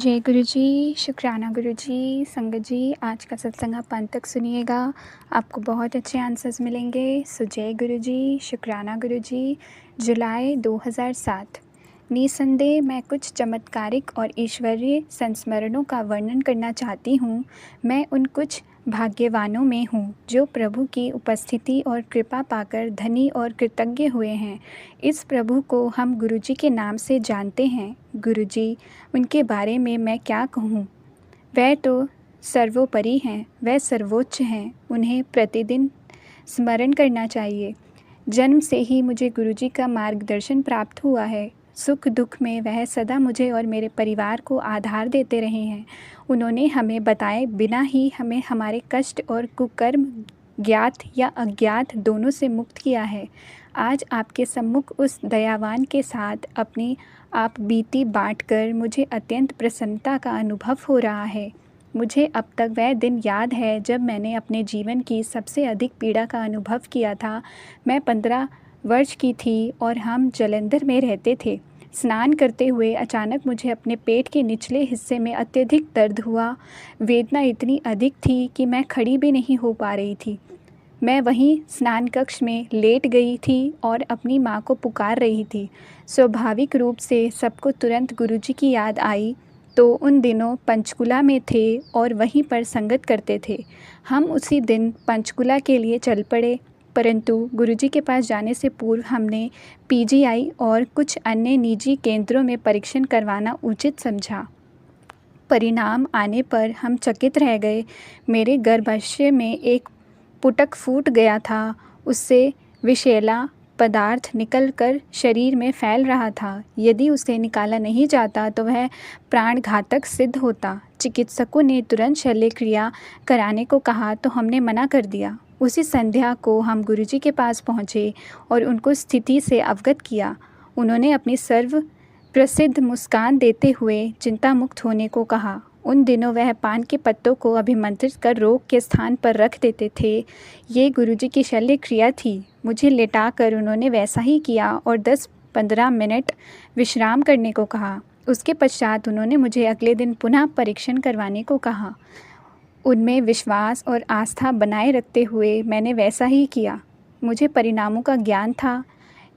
जय गुरु जी, शुक्राना गुरु जी, संगत जी, आज का सत्संग आप अंत तक सुनिएगा, आपको बहुत अच्छे आंसर्स मिलेंगे। सो जय गुरु जी, शुक्राना गुरु जी। जुलाई 2007। निसंदेह मैं कुछ चमत्कारिक और ईश्वरीय संस्मरणों का वर्णन करना चाहती हूँ। मैं उन कुछ भाग्यवानों में हूँ जो प्रभु की उपस्थिति और कृपा पाकर धनी और कृतज्ञ हुए हैं। इस प्रभु को हम गुरुजी के नाम से जानते हैं। गुरुजी, उनके बारे में मैं क्या कहूँ। वह तो सर्वोपरि हैं, वह सर्वोच्च हैं, उन्हें प्रतिदिन स्मरण करना चाहिए। जन्म से ही मुझे गुरुजी का मार्गदर्शन प्राप्त हुआ है। सुख दुख में वह सदा मुझे और मेरे परिवार को आधार देते रहे हैं। उन्होंने हमें बताए बिना ही हमें हमारे कष्ट और कुकर्म ज्ञात या अज्ञात दोनों से मुक्त किया है। आज आपके सम्मुख उस दयावान के साथ अपनी आप बीती बांटकर मुझे अत्यंत प्रसन्नता का अनुभव हो रहा है। मुझे अब तक वह दिन याद है जब मैंने अपने जीवन की सबसे अधिक पीड़ा का अनुभव किया था। मैं 15 वर्ष की थी और हम जालंधर में रहते थे। स्नान करते हुए अचानक मुझे अपने पेट के निचले हिस्से में अत्यधिक दर्द हुआ। वेदना इतनी अधिक थी कि मैं खड़ी भी नहीं हो पा रही थी। मैं वहीं स्नान कक्ष में लेट गई थी और अपनी माँ को पुकार रही थी। स्वाभाविक रूप से सबको तुरंत गुरुजी की याद आई। तो उन दिनों पंचकुला में थे और वहीं पर संगत करते थे। हम उसी दिन पंचकुला के लिए चल पड़े, परंतु गुरुजी के पास जाने से पूर्व हमने पीजीआई और कुछ अन्य निजी केंद्रों में परीक्षण करवाना उचित समझा। परिणाम आने पर हम चकित रह गए। मेरे गर्भाशय में एक पुटक फूट गया था। उससे विषैला पदार्थ निकलकर शरीर में फैल रहा था। यदि उसे निकाला नहीं जाता तो वह प्राणघातक सिद्ध होता। चिकित्सकों ने तुरंत शल्य क्रिया कराने को कहा तो हमने मना कर दिया। उसी संध्या को हम गुरुजी के पास पहुँचे और उनको स्थिति से अवगत किया। उन्होंने अपनी सर्व प्रसिद्ध मुस्कान देते हुए चिंता मुक्त होने को कहा। उन दिनों वह पान के पत्तों को अभिमंत्रित कर रोग के स्थान पर रख देते थे। ये गुरुजी की शल्य क्रिया थी। मुझे लेटाकर उन्होंने वैसा ही किया और 10-15 मिनट विश्राम करने को कहा। उसके पश्चात उन्होंने मुझे अगले दिन पुनः परीक्षण करवाने को कहा। उनमें विश्वास और आस्था बनाए रखते हुए मैंने वैसा ही किया। मुझे परिणामों का ज्ञान था।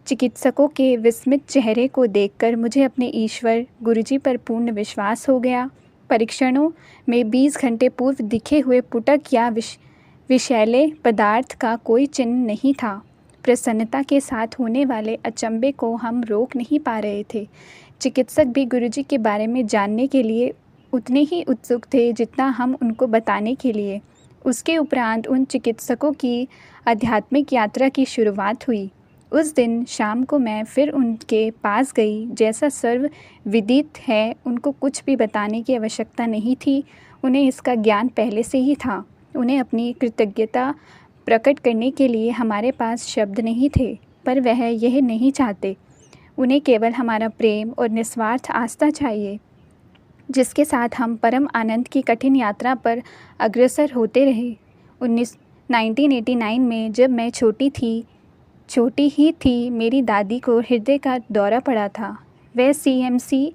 चिकित्सकों के विस्मित चेहरे को देखकर मुझे अपने ईश्वर गुरुजी पर पूर्ण विश्वास हो गया। परीक्षणों में 20 घंटे पूर्व दिखे हुए पुटक या विषैले पदार्थ का कोई चिन्ह नहीं था। प्रसन्नता के साथ होने वाले अचंभे को हम रोक नहीं पा रहे थे। चिकित्सक भी गुरुजी के बारे में जानने के लिए उतने ही उत्सुक थे जितना हम उनको बताने के लिए। उसके उपरांत उन चिकित्सकों की आध्यात्मिक यात्रा की शुरुआत हुई। उस दिन शाम को मैं फिर उनके पास गई। जैसा सर्व विदित है, उनको कुछ भी बताने की आवश्यकता नहीं थी। उन्हें इसका ज्ञान पहले से ही था। उन्हें अपनी कृतज्ञता प्रकट करने के लिए हमारे पास शब्द नहीं थे, पर वह यह नहीं चाहते। उन्हें केवल हमारा प्रेम और निस्वार्थ आस्था चाहिए, जिसके साथ हम परम आनंद की कठिन यात्रा पर अग्रसर होते रहे। 1989 में जब मैं छोटी ही थी, मेरी दादी को हृदय का दौरा पड़ा था। वह सीएमसी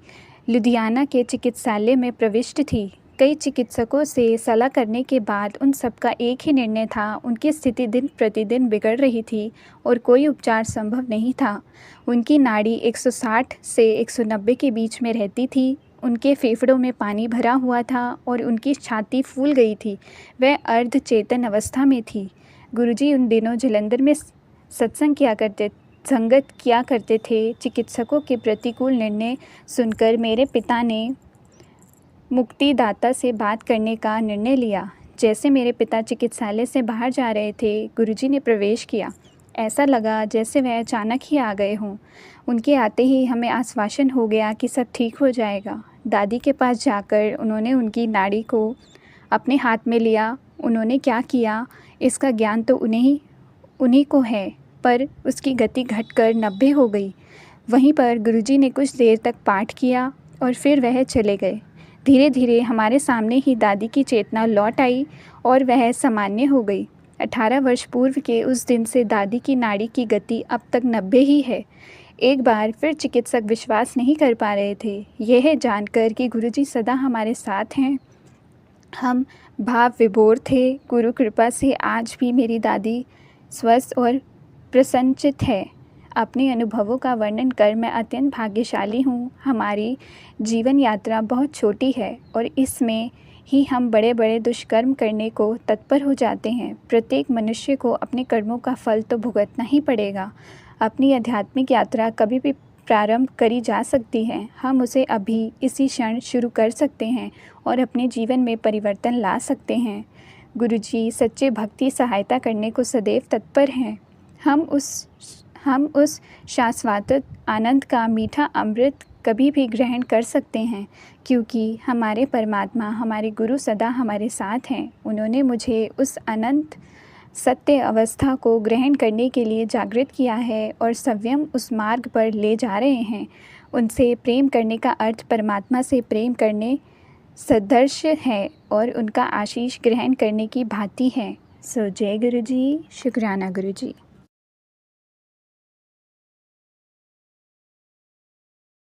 लुधियाना के चिकित्सालय में प्रविष्ट थी। कई चिकित्सकों से सलाह करने के बाद उन सबका एक ही निर्णय था। उनकी स्थिति दिन प्रतिदिन बिगड़ रही थी और कोई उपचार संभव नहीं था। उनकी नाड़ी 160 से 190 के बीच में रहती थी। उनके फेफड़ों में पानी भरा हुआ था और उनकी छाती फूल गई थी। वह अर्ध चेतन अवस्था में थी। गुरुजी उन दिनों जालंधर में संगत किया करते थे। चिकित्सकों के प्रतिकूल निर्णय सुनकर मेरे पिता ने मुक्तिदाता से बात करने का निर्णय लिया। जैसे मेरे पिता चिकित्सालय से बाहर जा रहे थे, गुरुजी ने प्रवेश किया। ऐसा लगा जैसे वह अचानक ही आ गए हों। उनके आते ही हमें आश्वासन हो गया कि सब ठीक हो जाएगा। दादी के पास जाकर उन्होंने उनकी नाड़ी को अपने हाथ में लिया। उन्होंने क्या किया इसका ज्ञान तो उन्हीं को है, पर उसकी गति घटकर 90 हो गई। वहीं पर गुरुजी ने कुछ देर तक पाठ किया और फिर वह चले गए। धीरे धीरे हमारे सामने ही दादी की चेतना लौट आई और वह सामान्य हो गई। 18 वर्ष पूर्व के उस दिन से दादी की नाड़ी की गति अब तक 90 ही है। एक बार फिर चिकित्सक विश्वास नहीं कर पा रहे थे। यह जानकर कि गुरुजी सदा हमारे साथ हैं, हम भाव विभोर थे। गुरु कृपा से आज भी मेरी दादी स्वस्थ और प्रसन्नचित्त है। अपने अनुभवों का वर्णन कर मैं अत्यंत भाग्यशाली हूँ। हमारी जीवन यात्रा बहुत छोटी है और इसमें ही हम बड़े बड़े दुष्कर्म करने को तत्पर हो जाते हैं। प्रत्येक मनुष्य को अपने कर्मों का फल तो भुगतना ही पड़ेगा। अपनी आध्यात्मिक यात्रा कभी भी प्रारंभ करी जा सकती है। हम उसे अभी इसी क्षण शुरू कर सकते हैं और अपने जीवन में परिवर्तन ला सकते हैं। गुरुजी सच्चे भक्ति सहायता करने को सदैव तत्पर हैं। हम उस शाश्वत आनंद का मीठा अमृत कभी भी ग्रहण कर सकते हैं, क्योंकि हमारे परमात्मा हमारे गुरु सदा हमारे साथ हैं। उन्होंने मुझे उस अनंत सत्य अवस्था को ग्रहण करने के लिए जागृत किया है और स्वयं उस मार्ग पर ले जा रहे हैं। उनसे प्रेम करने का अर्थ परमात्मा से प्रेम करने सदृश है और उनका आशीष ग्रहण करने की भांति है। सो जय गुरु जी, शुक्राना गुरु जी।